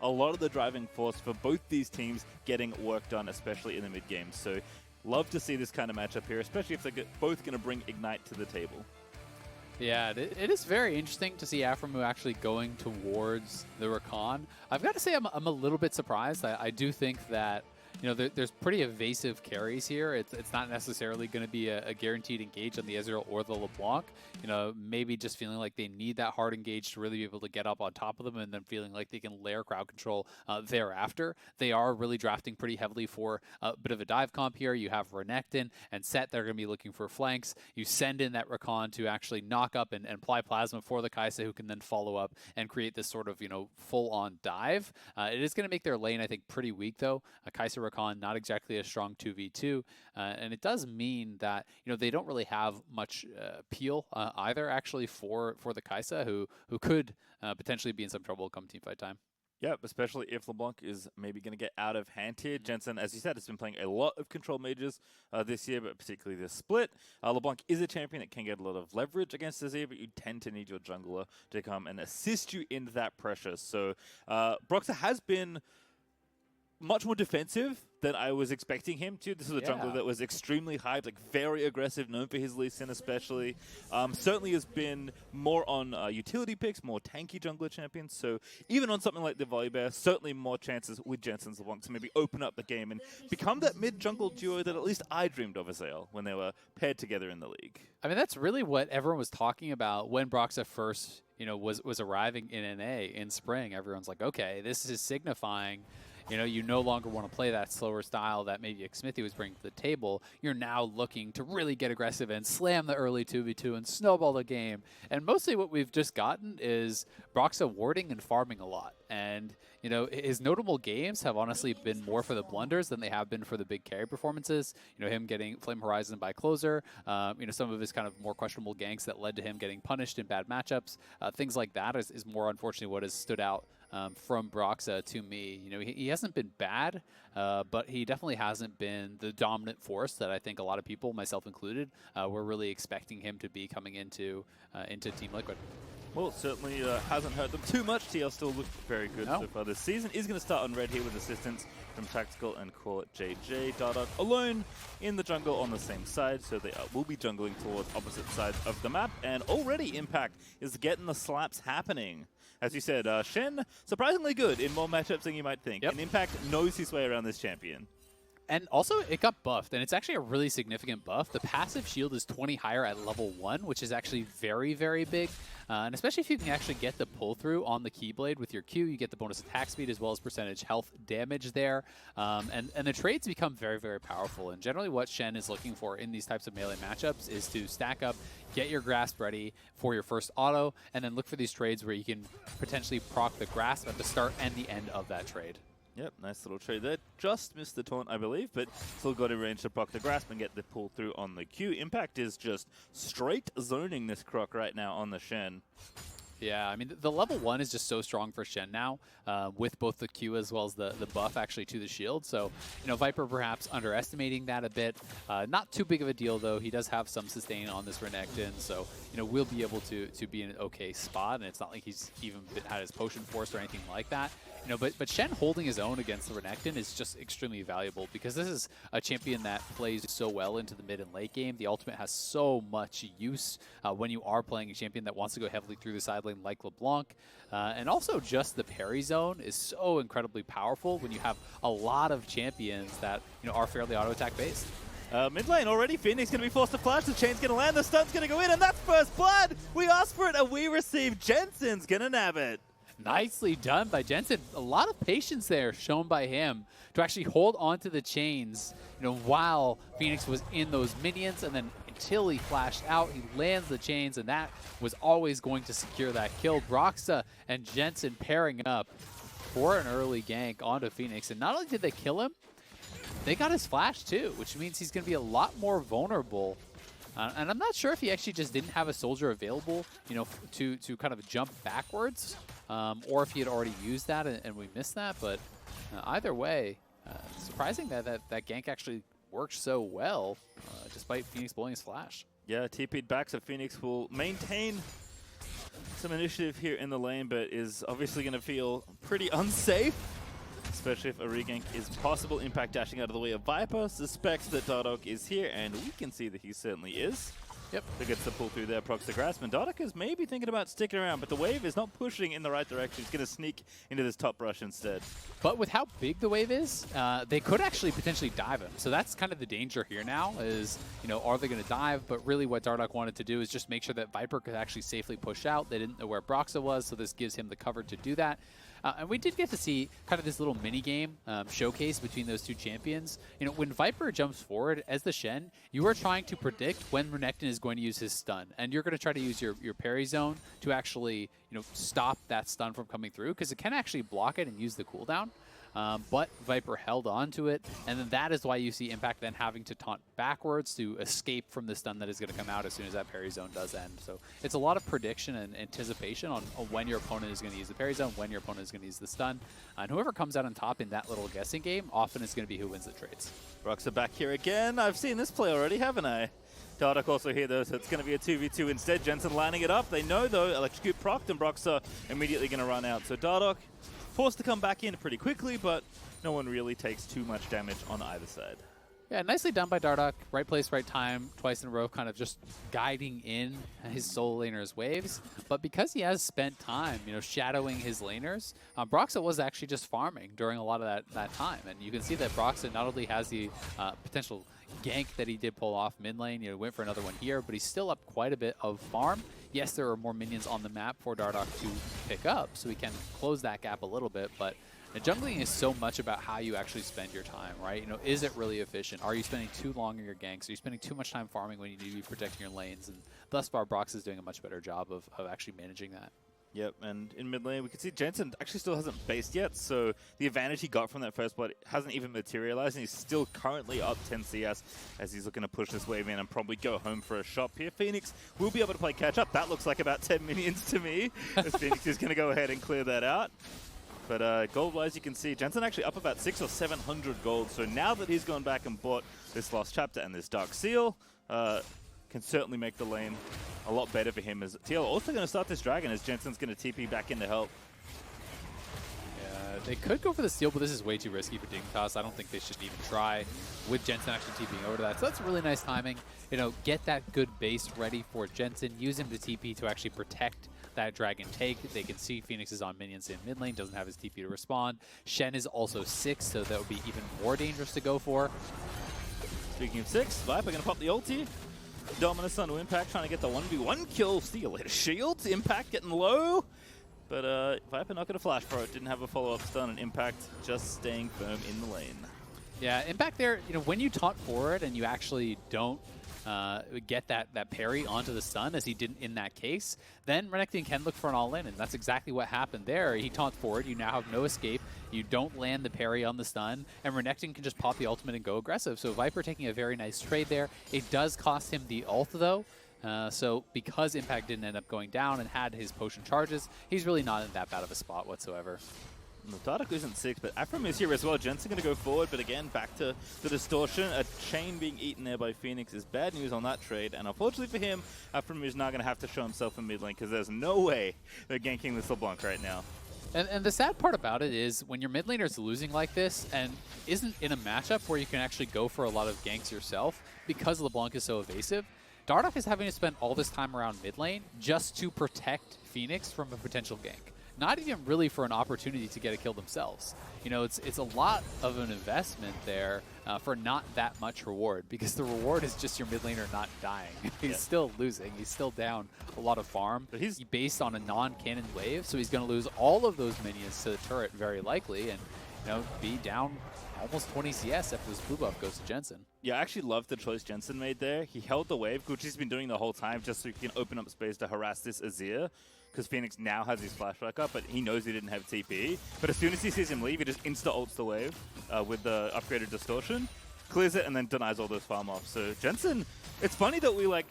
a lot of the driving force for both these teams getting work done, especially in the mid game. So love to see this kind of matchup here, especially if they're both going to bring Ignite to the table. Yeah, it is very interesting to see Aphromoo actually going towards the Rakan. I've got to say I'm a little bit surprised. I do think that there's pretty evasive carries here. It's not necessarily going to be a guaranteed engage on the Ezreal or the LeBlanc. Maybe just feeling like they need that hard engage to really be able to get up on top of them, and then feeling like they can layer crowd control thereafter. They are really drafting pretty heavily for a bit of a dive comp here. You have Renekton and Sett. They're going to be looking for flanks. You send in that Rakan to actually knock up and apply Plasma for the Kaisa, who can then follow up and create this sort of full-on dive. It is going to make their lane, I think, pretty weak, though. Kaisa Rakan, not exactly a strong 2v2, and it does mean that they don't really have much appeal either, actually, for the Kaisa, who could potentially be in some trouble come teamfight time. Yep, especially if LeBlanc is maybe going to get out of hand here. Jensen, as you said, has been playing a lot of control mages this year, but particularly this split. LeBlanc is a champion that can get a lot of leverage against Azir, but you tend to need your jungler to come and assist you in that pressure. So Broxah has been much more defensive than I was expecting him to. This is a jungler that was extremely hyped, like very aggressive, known for his Lee Sin especially. Certainly has been more on utility picks, more tanky jungler champions. So even on something like the Volibear, certainly more chances with Jensen's LeBlanc to maybe open up the game and become that mid-jungle duo that at least I dreamed of Azael when they were paired together in the league. I mean, that's really what everyone was talking about when Broxah first, was arriving in NA in spring. Everyone's like, okay, this is signifying you no longer want to play that slower style that maybe Xmithie was bringing to the table. You're now looking to really get aggressive and slam the early 2v2 and snowball the game. And mostly what we've just gotten is Broxah warding and farming a lot. And, his notable games have honestly been more for the blunders than they have been for the big carry performances. Him getting Flame Horizon by closer, some of his kind of more questionable ganks that led to him getting punished in bad matchups. Things like that is more unfortunately what has stood out from Broxah to me. He hasn't been bad, but he definitely hasn't been the dominant force that I think a lot of people, myself included, were really expecting him to be coming into Team Liquid. Well, it certainly hasn't hurt them too much. TL still looked very good so far this season. Is going to start on red here with assistance from Tactical and CoreJJ. Dardoch alone in the jungle on the same side, so they will be jungling towards opposite sides of the map. And already Impact is getting the slaps happening. As you said, Shen, surprisingly good in more matchups than you might think. And Impact knows his way around this champion. And also, it got buffed, and it's actually a really significant buff. The passive shield is 20 higher at level 1, which is actually very, very big. And especially if you can actually get the pull-through on the Keyblade with your Q, you get the bonus attack speed as well as percentage health damage there. And the trades become very, very powerful. And generally what Shen is looking for in these types of melee matchups is to stack up, get your grasp ready for your first auto, and then look for these trades where you can potentially proc the grasp at the start and the end of that trade. Yep, nice little trade there. Just missed the taunt, I believe, but still got in range to proc the grasp and get the pull through on the Q. Impact is just straight zoning this Croc right now on the Shen. Yeah, I mean, the level 1 is just so strong for Shen now, with both the Q as well as the buff actually to the shield. So, Viper perhaps underestimating that a bit. Not too big of a deal, though. He does have some sustain on this Renekton, so, we'll be able to be in an okay spot, and it's not like he's even had his potion forced or anything like that. But Shen holding his own against the Renekton is just extremely valuable because this is a champion that plays so well into the mid and late game. The ultimate has so much use when you are playing a champion that wants to go heavily through the side lane like LeBlanc. And also just the parry zone is so incredibly powerful when you have a lot of champions that are fairly auto attack based. Mid lane already, Fenix going to be forced to flash, the chain's going to land, the stun's going to go in, and that's first blood! We asked for it and we received. Jensen's going to nab it. Nicely done by Jensen. A lot of patience there shown by him to actually hold onto the chains, while Fenix was in those minions, and then until he flashed out, he lands the chains, and that was always going to secure that kill. Broxah and Jensen pairing up for an early gank onto Fenix, and not only did they kill him, they got his flash too, which means he's going to be a lot more vulnerable. And I'm not sure if he actually just didn't have a soldier available, to kind of jump backwards, or if he had already used that and we missed that. But either way, surprising that gank actually worked so well, despite Fenix blowing his flash. Yeah, TP'd back, so Fenix will maintain some initiative here in the lane, but is obviously going to feel pretty unsafe, especially if a regank is possible. Impact dashing out of the way of Viper, suspects that Dardoch is here, and we can see that he certainly is. Yep. So gets the pull through there, procs the grasp, and Dardoch is maybe thinking about sticking around, but the wave is not pushing in the right direction. He's going to sneak into this top rush instead. But with how big the wave is, they could actually potentially dive him. So that's kind of the danger here now is, you know, are they going to dive? But really what Dardoch wanted to do is just make sure that Viper could actually safely push out. They didn't know where Broxah was, so this gives him the cover to do that. And we did get to see kind of this little mini-game showcase between those two champions. You know, when Viper jumps forward as the Shen, you are trying to predict when Renekton is going to use his stun. And you're going to try to use your parry zone to actually, you know, stop that stun from coming through, because it can actually block it and use the cooldown. But Viper held on to it, and then that is why you see Impact then having to taunt backwards to escape from the stun that is going to come out as soon as that parry zone does end. So it's a lot of prediction and anticipation on when your opponent is going to use the parry zone, when your opponent is going to use the stun. And whoever comes out on top in that little guessing game often is going to be who wins the trades. Broxah back here again. I've seen this play already, haven't I? Dardoch also here though, so it's going to be a 2v2 instead. Jensen lining it up. They know though, Electrocute procced, and Broxah immediately going to run out. So Dardoch forced to come back in pretty quickly, but no one really takes too much damage on either side. Yeah, nicely done by Dardoch. Right place, right time, twice in a row, kind of just guiding in his solo laner's waves. But because he has spent time, you know, shadowing his laners, Broxah was actually just farming during a lot of that time. And you can see that Broxah not only has the potential gank that he did pull off mid lane, you know, went for another one here, but he's still up quite a bit of farm. Yes, there are more minions on the map for Dardoch to pick up, so we can close that gap a little bit, but jungling is so much about how you actually spend your time, right? You know, is it really efficient? Are you spending too long in your ganks? Are you spending too much time farming when you need to be protecting your lanes? And thus far, Broxah is doing a much better job of actually managing that. Yep, and in mid lane, we can see Jensen actually still hasn't based yet, so the advantage he got from that first blood hasn't even materialized, and he's still currently up 10 CS as he's looking to push this wave in and probably go home for a shop here. Phoenix will be able to play catch up. That looks like about 10 minions to me, as Phoenix is going to go ahead and clear that out. But gold-wise, you can see Jensen actually up about 600 or 700 gold, so now that he's gone back and bought this Lost Chapter and this Dark Seal, can certainly make the lane a lot better for him. As TL also going to start this dragon as Jensen's going to TP back in to help. Yeah, they could go for the steal, but this is way too risky for Dignitas. I don't think they should even try with Jensen actually TPing over to that. So that's really nice timing. You know, get that good base ready for Jensen. Use him to TP to actually protect that dragon take. They can see Phoenix is on minions in mid lane, doesn't have his TP to respond. Shen is also 6, so that would be even more dangerous to go for. Speaking of 6, Viper going to pop the ulti. Dominus onto Impact, trying to get the 1v1 kill. Steal hit a shield. Impact getting low. But Viper not going to flash for it. Didn't have a follow-up stun, and Impact just staying firm in the lane. Yeah, Impact there, you know, when you taunt forward and you actually don't get that parry onto the stun, as he didn't in that case, then Renekton can look for an all-in, and that's exactly what happened there. He taunts forward, you now have no escape, you don't land the parry on the stun, and Renekton can just pop the ultimate and go aggressive. So Viper taking a very nice trade there. It does cost him the ult, though. So because Impact didn't end up going down and had his potion charges, he's really not in that bad of a spot whatsoever. Dardoch isn't 6, but Aphromoo is here as well. Jensen going to go forward, but again, back to the distortion. A chain being eaten there by Phoenix is bad news on that trade, and unfortunately for him, Aphromoo is now going to have to show himself in mid lane, because there's no way they're ganking this LeBlanc right now. And the sad part about it is when your mid laner is losing like this and isn't in a matchup where you can actually go for a lot of ganks yourself, because LeBlanc is so evasive, Dardoch is having to spend all this time around mid lane just to protect Phoenix from a potential gank. Not even really for an opportunity to get a kill themselves. You know, it's a lot of an investment there for not that much reward, because the reward is just your mid laner not dying. He's still losing. He's still down a lot of farm. But he's based on a non-cannon wave, so he's going to lose all of those minions to the turret very likely, and you know, be down almost 20 CS after this blue buff goes to Jensen. Yeah, I actually love the choice Jensen made there. He held the wave, which he's been doing the whole time, just so he can open up space to harass this Azir, because Phoenix now has his flashback up, but he knows he didn't have TP. But as soon as he sees him leave, he just insta-ults the wave with the upgraded distortion, clears it, and then denies all those farm offs. So Jensen, it's funny that we like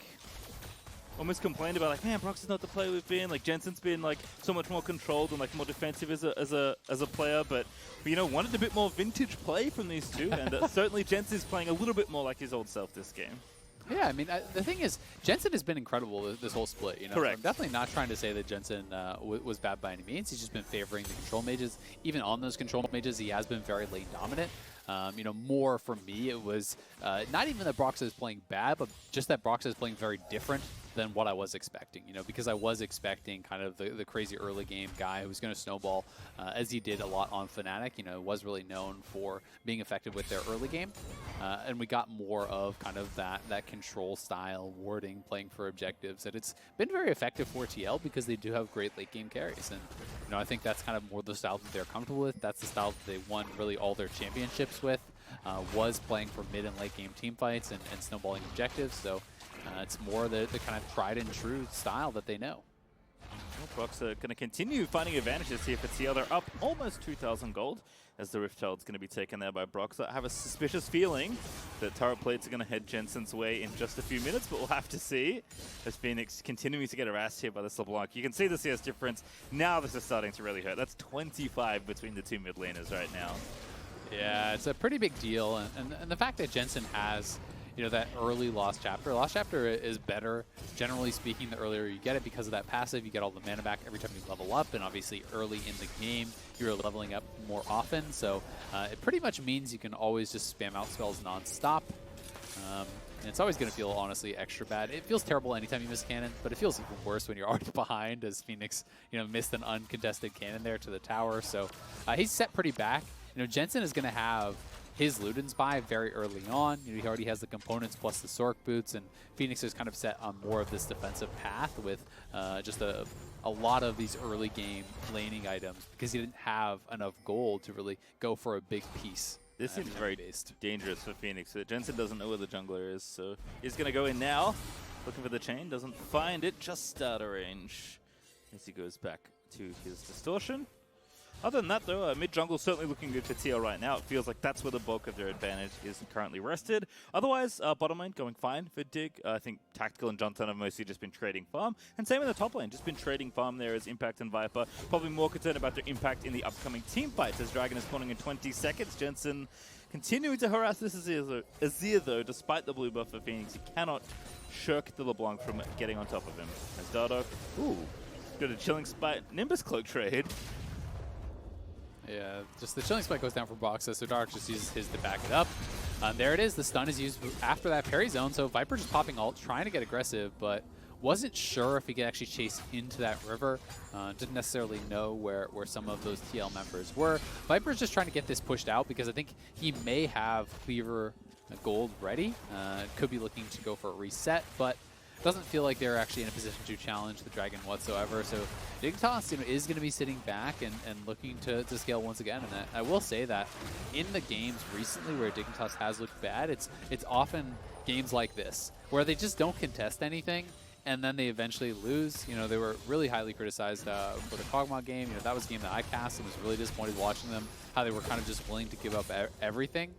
almost complained about, like, man, Broxah's not the player we've been. Like, Jensen's been like so much more controlled and like more defensive as a player, but you know, wanted a bit more vintage play from these two, and certainly Jensen's playing a little bit more like his old self this game. Yeah, I mean, the thing is, Jensen has been incredible this whole split. You know, Correct. I'm definitely not trying to say that Jensen was bad by any means. He's just been favoring the control mages. Even on those control mages, he has been very lane dominant. You know, more for me, it was not even that Broxah is playing bad, but just that Broxah is playing very different than what I was expecting, you know, because I was expecting kind of the crazy early game guy who was going to snowball, as he did a lot on Fnatic, you know, was really known for being effective with their early game. And we got more of kind of that control style warding, playing for objectives, and it's been very effective for TL because they do have great late game carries. And, you know, I think that's kind of more the style that they're comfortable with. That's the style that they won really all their championships with, was playing for mid and late game team fights and snowballing objectives. So it's more the kind of tried and true style that they know. Well, Broxah going to continue finding advantages here for TL. They're up almost 2,000 gold as the Rift Herald's going to be taken there by Broxah. I have a suspicious feeling that turret plates are going to head Jensen's way in just a few minutes, but we'll have to see as Fenix continuing to get harassed here by this LeBlanc. You can see the CS difference. Now this is starting to really hurt. That's 25 between the two mid laners right now. Yeah, it's a pretty big deal. And the fact that Jensen has, you know, that early Lost Chapter. Lost Chapter is better, generally speaking, the earlier you get it because of that passive. You get all the mana back every time you level up, and obviously early in the game, you're leveling up more often. So it pretty much means you can always just spam out spells nonstop. And it's always going to feel, honestly, extra bad. It feels terrible anytime you miss cannon, but it feels even worse when you're already behind, as Fenix, you know, missed an uncontested cannon there to the tower. So he's set pretty back. You know, Jensen is going to have his Luden's buy very early on. You know, he already has the components plus the Sork boots, and Fenix is kind of set on more of this defensive path with just a lot of these early game laning items because he didn't have enough gold to really go for a big piece. This seems very dangerous for Fenix. Jensen doesn't know where the jungler is, so he's going to go in now, looking for the chain, doesn't find it, just out of range as he goes back to his distortion. Other than that, though, mid-jungle certainly looking good for TL right now. It feels like that's where the bulk of their advantage is currently rested. Otherwise, bottom lane going fine for Dig. I think Tactical and Johnsun have mostly just been trading farm. And same in the top lane, just been trading farm there as Impact and Viper. Probably more concerned about their impact in the upcoming team fights as Dragon is spawning in 20 seconds. Jensen continuing to harass this Azir, though, despite the blue buff for Fenix. He cannot shirk the LeBlanc from getting on top of him. As Dardoch, got a Chilling Spite Nimbus Cloak trade. Yeah, just the Chilling Spike goes down for Broxah, so Dardoch just uses his to back it up. There it is. The stun is used after that parry zone, so Viper just popping ult, trying to get aggressive, but wasn't sure if he could actually chase into that river. Didn't necessarily know where some of those TL members were. Viper's just trying to get this pushed out because I think he may have Cleaver gold ready. Could be looking to go for a reset, but doesn't feel like they're actually in a position to challenge the Dragon whatsoever. So Dignitas, you know, is going to be sitting back and looking to scale once again. And I will say that in the games recently where Dignitas has looked bad, it's often games like this where they just don't contest anything and then they eventually lose. You know, they were really highly criticized for the Kog'Maw game. You know, that was a game that I cast and was really disappointed watching them, how they were kind of just willing to give up everything.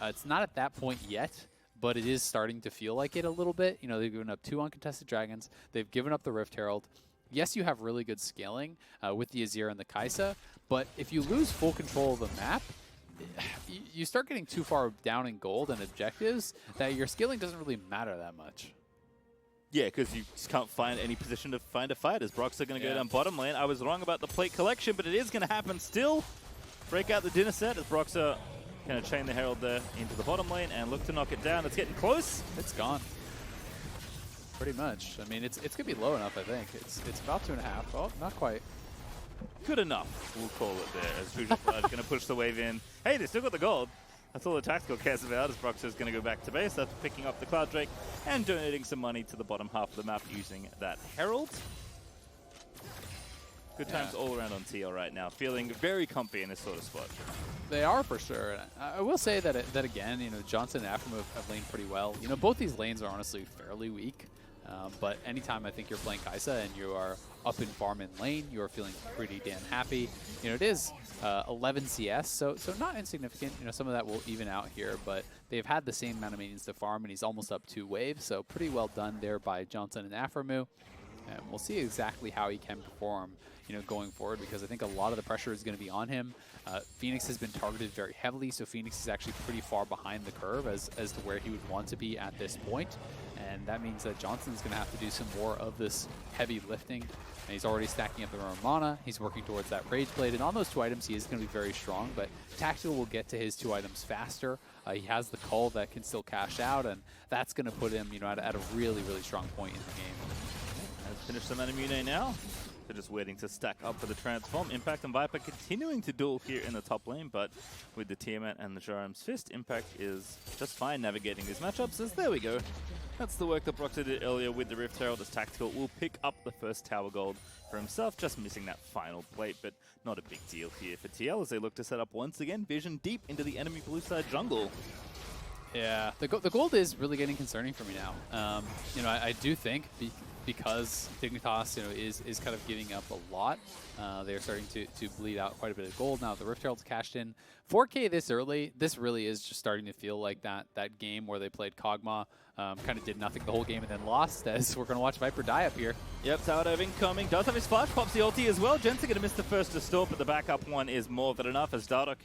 It's not at that point yet, but it is starting to feel like it a little bit. You know, they've given up 2 uncontested dragons. They've given up the Rift Herald. Yes, you have really good scaling with the Azir and the Kaisa, but if you lose full control of the map, you start getting too far down in gold and objectives that your scaling doesn't really matter that much. Yeah, because you just can't find any position to find a fight as Broxah going to go down bottom lane. I was wrong about the plate collection, but it is going to happen still. Break out the dinner set as Broxah going to chain the Herald there into the bottom lane and look to knock it down. It's getting close. It's gone. Pretty much. I mean, it's going to be low enough, I think. It's about 2.5. Oh, not quite. Good enough, we'll call it there, as Fuji's going to push the wave in. Hey, they still got the gold. That's all the Tactical cares about, as Broxah is going to go back to base after picking up the Cloud Drake and donating some money to the bottom half of the map using that Herald. Good times all around on TL right now. Feeling very comfy in this sort of spot. They are for sure. I will say that that again, you know, Johnsun and Aphromoo have laned pretty well. You know, both these lanes are honestly fairly weak. But anytime I think you're playing Kaisa and you are up in farm and lane, you are feeling pretty damn happy. You know, it is 11 CS, so not insignificant. You know, some of that will even out here, but they've had the same amount of maintenance to farm, and he's almost up 2 waves, so pretty well done there by Johnsun and Aphromoo. And we'll see exactly how he can perform, you know, going forward, because I think a lot of the pressure is going to be on him. Fenix has been targeted very heavily, so Fenix is actually pretty far behind the curve as to where he would want to be at this point. and that means that Johnson's going to have to do some more of this heavy lifting. And he's already stacking up the own mana. He's working towards that Rage Blade, and on those 2 items, he is going to be very strong, but Tactical will get to his 2 items faster. He has the Cull that can still cash out, and that's going to put him, you know, at a really, really strong point in the game. Has finished the Manamune now. They're just waiting to stack up for the transform. Impact and Viper continuing to duel here in the top lane, but with the Tiamat and the Jarum's Fist, Impact is just fine navigating these matchups, as there we go. That's the work that Broxah did earlier with the Rift Herald, as Tactical will pick up the first tower gold for himself, just missing that final plate, but not a big deal here for TL as they look to set up once again Vision deep into the enemy blue side jungle. Yeah, the gold is really getting concerning for me now. You know, I do think because Dignitas, you know, is kind of giving up a lot, they're starting to bleed out quite a bit of gold. Now the Rift Herald's cashed in 4K this early. This really is just starting to feel like that game where they played Kog'Maw, kind of did nothing the whole game and then lost, as we're going to watch Viper die up here. Yep, tower dive incoming. Does have his flash, pops the ulti as well. Jensen going to miss the first distort, but the backup one is more than enough as Dardoch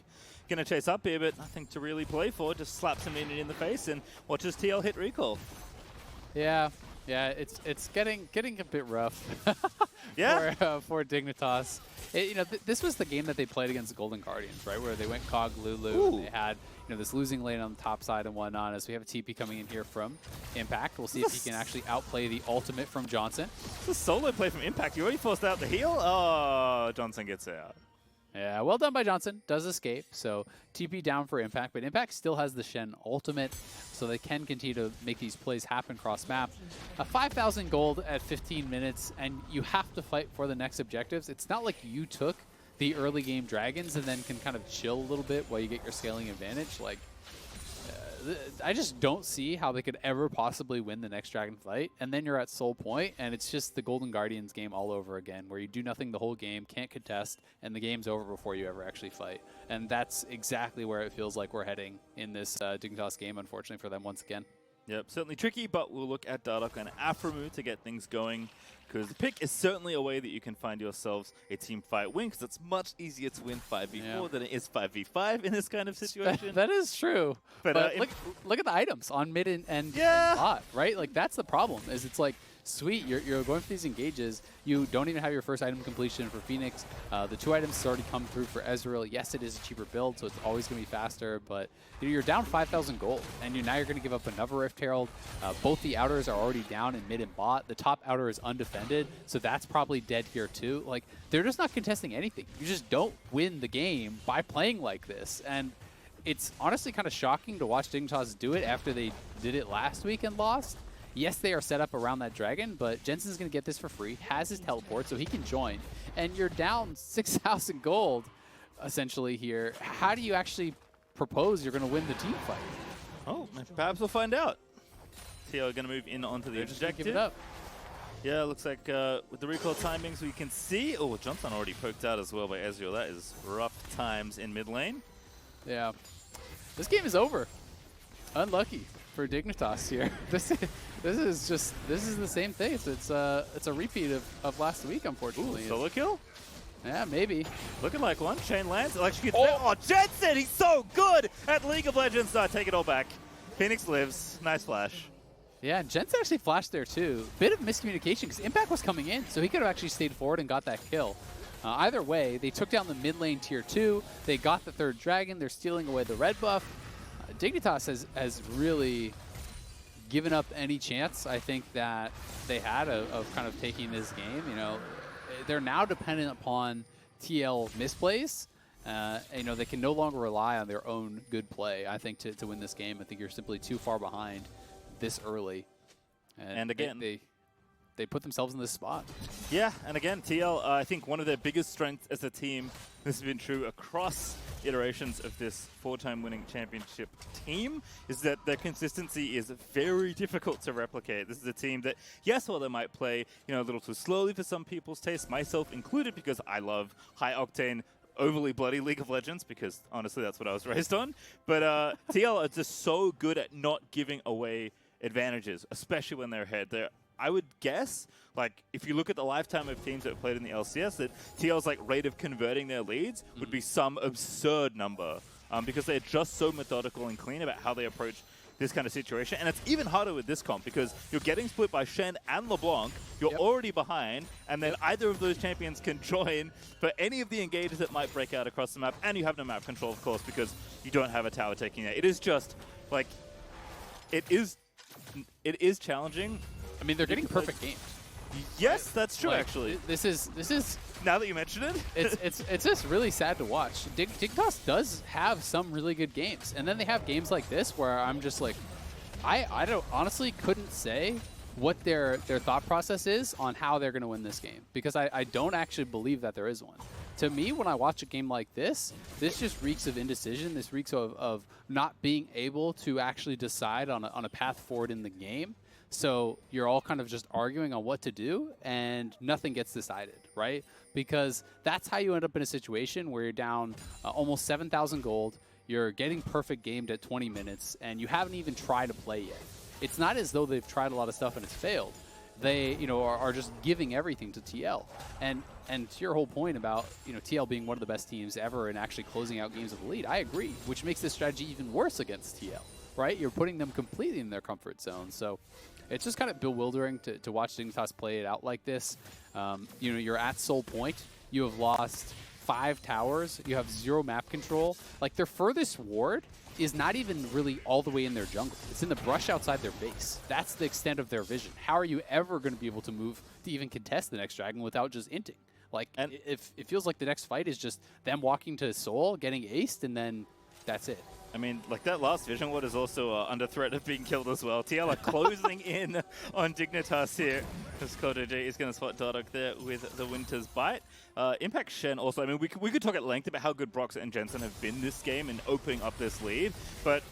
going to chase up here, but nothing to really play for. Just slaps him in the face and watches TL hit recall. Yeah, it's getting a bit rough. Yeah, for Dignitas. You know, this was the game that they played against the Golden Guardians, right? Where they went Cog Lulu. And they had, you know, this losing lane on the top side and whatnot. As we have a TP coming in here from Impact, we'll see if he can actually outplay the ultimate from Johnsun. It's a solo play from Impact. You already forced out the heal. Oh, Johnsun gets out. Yeah, well done by Johnsun. Does escape, so TP down for Impact, but Impact still has the Shen ultimate, so they can continue to make these plays happen cross-map. 5,000 gold at 15 minutes, and you have to fight for the next objectives. It's not like you took the early game dragons and then can kind of chill a little bit while you get your scaling advantage. Like, I just don't see how they could ever possibly win the next dragon fight, and then you're at Soul Point, and it's just the Golden Guardians game all over again, where you do nothing the whole game, can't contest, and the game's over before you ever actually fight. And that's exactly where it feels like we're heading in this Dignitas game, unfortunately for them once again. Yep, certainly tricky, but we'll look at Dardoch and Aphromoo to get things going, because the pick is certainly a way that you can find yourselves a team fight win, because it's much easier to win 5v4 than it is 5v5 in this kind of situation. That is true. But look at the items on mid and bot, right? Like, that's the problem, is it's like, sweet, you're going for these engages. You don't even have your first item completion for Fenix. The 2 items already come through for Ezreal. Yes, it is a cheaper build, so it's always going to be faster, but you're down 5,000 gold, and now you're going to give up another Rift Herald. Both the outers are already down in mid and bot. The top outer is undefended, so that's probably dead here too. Like, they're just not contesting anything. You just don't win the game by playing like this, and it's honestly kind of shocking to watch Dignitas do it after they did it last week and lost. Yes, they are set up around that dragon, but Jensen's going to get this for free, has his teleport, so he can join. And you're down 6,000 gold, essentially, here. How do you actually propose you're going to win the team fight? Oh, perhaps we'll find out. TL going to move in onto the objective. Give it up. Yeah, looks like with the recall timings we can see. Oh, Johnsun already poked out as well by Ezreal. That is rough times in mid lane. Yeah. This game is over. Unlucky for Dignitas here. This is the same thing. It's a repeat of last week, unfortunately. Ooh, solo kill? Yeah, maybe. Looking like one. Chain lands. Oh, Jensen! He's so good at League of Legends. Take it all back. Phoenix lives. Nice flash. Yeah, Jensen actually flashed there too. Bit of miscommunication because Impact was coming in, so he could have actually stayed forward and got that kill. Either way, they took down the mid lane tier 2. They got the 3rd dragon. They're stealing away the red buff. Dignitas has really given up any chance, I think, that they had of kind of taking this game. You know, they're now dependent upon TL misplays. You know, they can no longer rely on their own good play, I think, to win this game. I think you're simply too far behind this early. And again, they put themselves in this spot. Yeah, and again, TL, I think one of their biggest strengths as a team, this has been true across iterations of this 4-time winning championship team, is that their consistency is very difficult to replicate. This is a team that, yes, while they might play, you know, a little too slowly for some people's taste, myself included, because I love high-octane, overly bloody League of Legends, because honestly that's what I was raised on. But TL are just so good at not giving away advantages, especially when they're ahead. I would guess, like, if you look at the lifetime of teams that have played in the LCS, that TL's like rate of converting their leads would be some absurd number, because they're just so methodical and clean about how they approach this kind of situation. And it's even harder with this comp because you're getting split by Shen and LeBlanc. You're already behind, and then either of those champions can join for any of the engages that might break out across the map. And you have no map control, of course, because you don't have a tower taking it. It is just, like, it is challenging. I mean, they're getting perfect games. Yes, that's true, like, actually. This is now that you mention it, it's just really sad to watch. Dignitas does have some really good games, and then they have games like this where I'm just like, I don't honestly couldn't say what their thought process is on how they're going to win this game, because I don't actually believe that there is one. To me, when I watch a game like this just reeks of indecision. This reeks of not being able to actually decide on a path forward in the game. So you're all kind of just arguing on what to do, and nothing gets decided, right? Because that's how you end up in a situation where you're down almost 7,000 gold, you're getting perfect gamed at 20 minutes, and you haven't even tried to play yet. It's not as though they've tried a lot of stuff and it's failed. They, are just giving everything to TL. And to your whole point about, TL being one of the best teams ever and actually closing out games with the lead, I agree, which makes this strategy even worse against TL, right? You're putting them completely in their comfort zone. So it's just kind of bewildering to watch Dignitas play it out like this. You're at Soul Point. You have lost 5 towers. You have 0 map control. Like, their furthest ward is not even really all the way in their jungle. It's in the brush outside their base. That's the extent of their vision. How are you ever going to be able to move to even contest the next dragon without just inting? Like, and if it feels like the next fight is just them walking to Soul, getting aced, and then that's it. I mean, like, that last vision ward is also under threat of being killed as well. TL are closing in on Dignitas here, because CoreJJ is going to spot Dardoch there with the Winter's Bite. Impact Shen also, I mean, we could talk at length about how good Broxah and Jensen have been this game in opening up this lead, but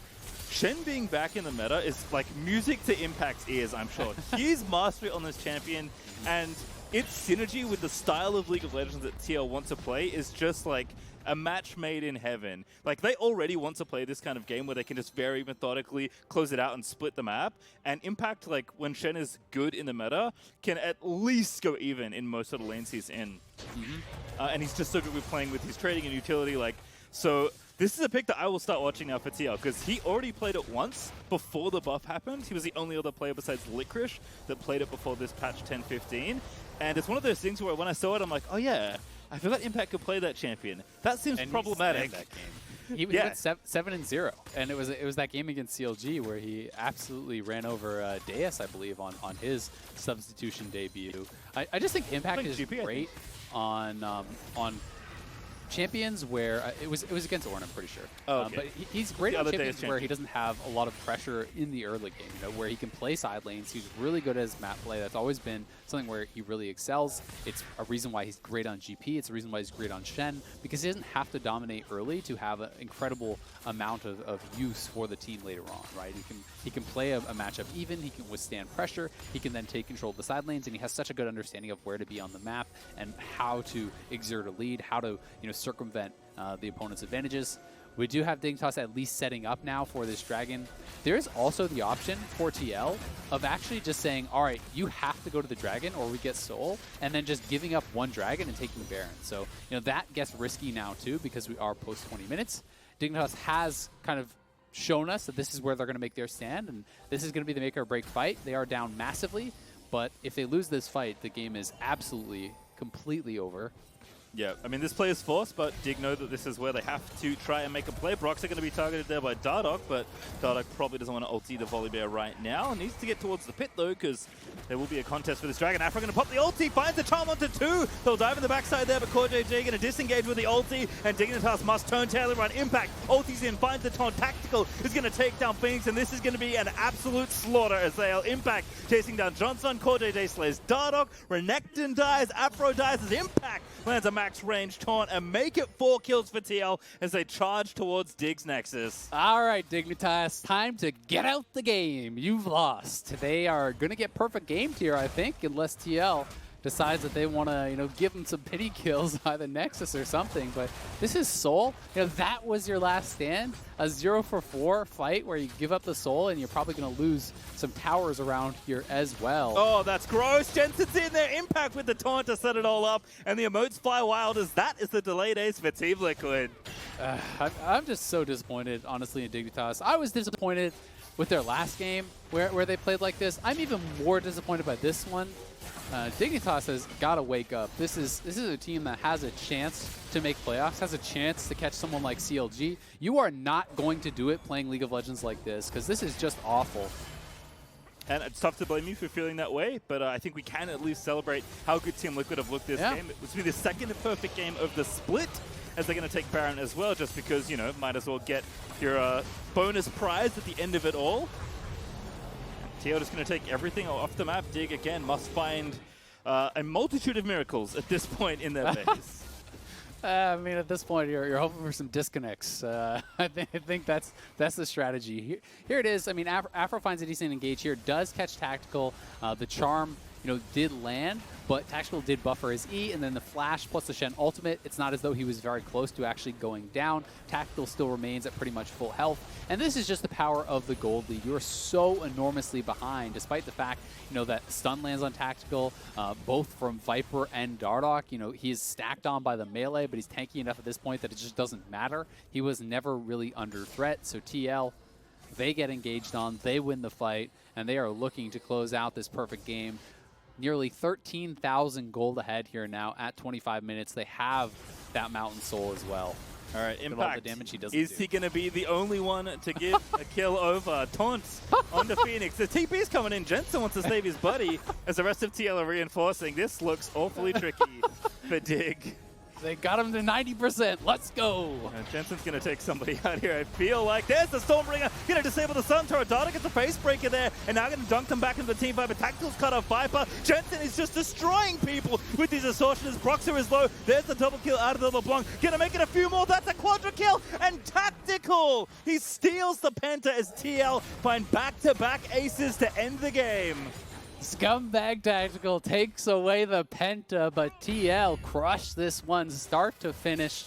Shen being back in the meta is like music to Impact's ears, I'm sure. He's mastery on this champion, and its synergy with the style of League of Legends that TL want to play is just like a match made in heaven. Like, they already want to play this kind of game where they can just very methodically close it out and split the map. And Impact, like, when Shen is good in the meta, can at least go even in most of the lanes he's in. And he's just so good with playing with his trading and utility. Like, so this is a pick that I will start watching now for TL, because he already played it once before the buff happened. He was the only other player besides Licorice that played it before this patch 10.15. And it's one of those things where when I saw it, I'm like, oh yeah, I feel like Impact could play that champion. That seems problematic. That game. He went 7-0, and it was that game against CLG where he absolutely ran over Deus, I believe, on his substitution debut. I just think Impact is great on champions where it was against Ornn, I'm pretty sure. Oh, okay. But he's great on champions where he doesn't have a lot of pressure in the early game, where he can play side lanes. He's really good at his map play. That's always been something where he really excels. It's a reason why he's great on GP. It's a reason why he's great on Shen, because he doesn't have to dominate early to have an incredible amount of use for the team later on, right? He can play a matchup even. He can withstand pressure. He can then take control of the side lanes, and he has such a good understanding of where to be on the map and how to exert a lead, how to circumvent the opponent's advantages. We do have Dignitas at least setting up now for this dragon. There is also the option for TL of actually just saying, all right, you have to go to the dragon or we get Soul, and then just giving up one dragon and taking Baron. So, that gets risky now too, because we are post 20 minutes. Dignitas has kind of shown us that this is where they're going to make their stand, and this is going to be the make or break fight. They are down massively, but if they lose this fight, the game is absolutely, completely over. Yeah, I mean, this play is forced, but Dig know that this is where they have to try and make a play. Broxah going to be targeted there by Dardoch, but Dardoch probably doesn't want to ulti the Volibear right now. Needs to get towards the pit, though, because there will be a contest for this dragon. Aphromoo going to pop the ulti, finds the charm onto 2. They'll dive in the backside there, but CoreJJ going to disengage with the ulti, and Dignitas must turn tail and run. Impact, ulti's in, finds the taunt. Tactical is going to take down Fenix, and this is going to be an absolute slaughter. Azael, Impact chasing down Johnsun, CoreJJ slays Dardoch, Renekton dies, Aphromoo dies as Impact lands a max range taunt and make it 4 kills for TL as they charge towards Dig's Nexus. All right, Dignitas, time to get out the game. You've lost. They are going to get perfect gamed here, I think, unless TL decides that they want to, give him some pity kills by the Nexus or something. But this is Soul. That was your last stand. A 0-for-4 fight where you give up the Soul and you're probably going to lose some towers around here as well. Oh, that's gross. Jensen's in there. Impact with the taunt to set it all up. And the emotes fly wild as that is the delayed ace for Team Liquid. I'm just so disappointed, honestly, in Dignitas. I was disappointed with their last game where they played like this. I'm even more disappointed by this one. Dignitas has got to wake up. This is a team that has a chance to make playoffs, has a chance to catch someone like CLG. You are not going to do it playing League of Legends like this because this is just awful. And it's tough to blame you for feeling that way, but I think we can at least celebrate how good Team Liquid have looked this game. It was the second perfect game of the split, as they're going to take Baron as well, just because, might as well get your bonus prize at the end of it all. TL just going to take everything off the map. Dig, again, must find a multitude of miracles at this point in their base. I mean, at this point, you're hoping for some disconnects. I think that's the strategy. Here it is. I mean, Afro finds a decent engage here. Does catch Tactical. The Charm, did land, but Tactical did buffer his E, and then the Flash plus the Shen ultimate. It's not as though he was very close to actually going down. Tactical still remains at pretty much full health. And this is just the power of the Gold League. You are so enormously behind, despite the fact, that stun lands on Tactical, both from Viper and Dardoch. He is stacked on by the melee, but he's tanky enough at this point that it just doesn't matter. He was never really under threat, so TL, they get engaged on, they win the fight, and they are looking to close out this perfect game. Nearly 13,000 gold ahead here now at 25 minutes. They have that Mountain Soul as well. All right, With Impact. all the damage he doesn't Is do. he going to be the only one to give a kill over? Taunts onto Fenix. The TP's coming in. Jensen wants to save his buddy as the rest of TL are reinforcing. This looks awfully tricky for Dig. They got him to 90%. Let's go. Jensen's going to take somebody out here. I feel like there's the Stormbringer. Going to disable the Sun Turret. Dardoch gets a face breaker there. And now going to dunk them back into the team fight. But Tactical's cut off Viper. Jensen is just destroying people with these assaultions. Broxah is low. There's the double kill out of the LeBlanc. Going to make it a few more. That's a quadra kill. And Tactical, he steals the Penta as TL find back-to-back aces to end the game. Scumbag Tactical takes away the Penta, but TL crushed this one start to finish.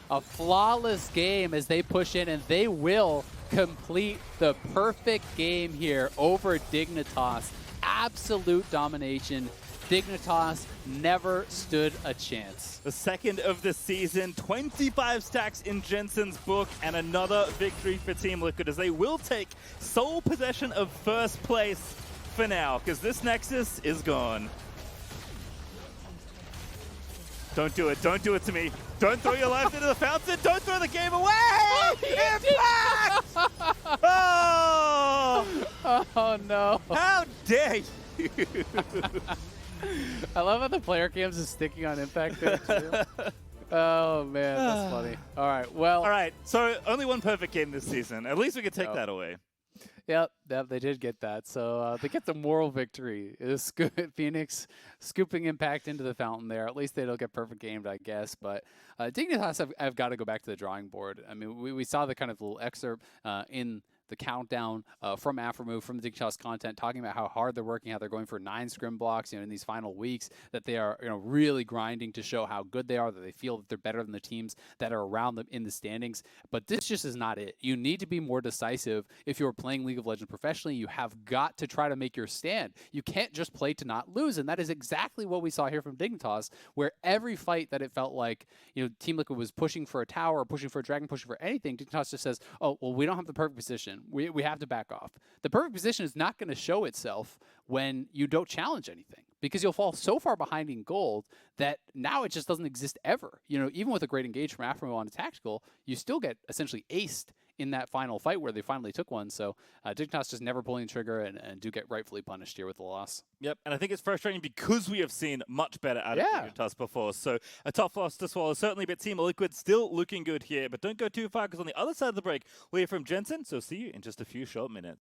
A flawless game as they push in, and they will complete the perfect game here over Dignitas. Absolute domination. Dignitas never stood a chance. The second of the season, 25 stacks in Jensen's book, and another victory for Team Liquid as they will take sole possession of first place for now, because this Nexus is gone. Don't do it. Don't do it to me. Don't throw your life into the fountain. Don't throw the game away! Impact! Oh! Oh, no. How dare you! I love how the player cams is sticking on Impact there, too. Oh, man, that's funny. All right, well. All right, so only one perfect game this season. At least we could take that away. Yep, they did get that. So they get the moral victory. Fenix scooping Impact into the fountain there. At least they don't get perfect gamed, I guess. But Dignitas have got to go back to the drawing board. I mean, we saw the kind of little excerpt in the countdown from Aphromoo, from the Dignitas content, talking about how hard they're working, how they're going for 9 scrim blocks, in these final weeks, that they are, really grinding to show how good they are, that they feel that they're better than the teams that are around them in the standings. But this just is not it. You need to be more decisive. If you're playing League of Legends professionally, you have got to try to make your stand. You can't just play to not lose, and that is exactly what we saw here from Dignitas, where every fight that it felt like, Team Liquid was pushing for a tower, pushing for a dragon, pushing for anything, Dignitas just says, oh, well, we don't have the perfect position. We have to back off. The perfect position is not going to show itself when you don't challenge anything, because you'll fall so far behind in gold that now it just doesn't exist ever. Even with a great engage from Aphromoo on a tactical, you still get essentially aced in that final fight where they finally took one. So Dignitas just never pulling the trigger and do get rightfully punished here with the loss. Yep, and I think it's frustrating because we have seen much better out of Dignitas before. So a tough loss to swallow, certainly, but Team Liquid still looking good here. But don't go too far, because on the other side of the break, we'll hear from Jensen. So see you in just a few short minutes.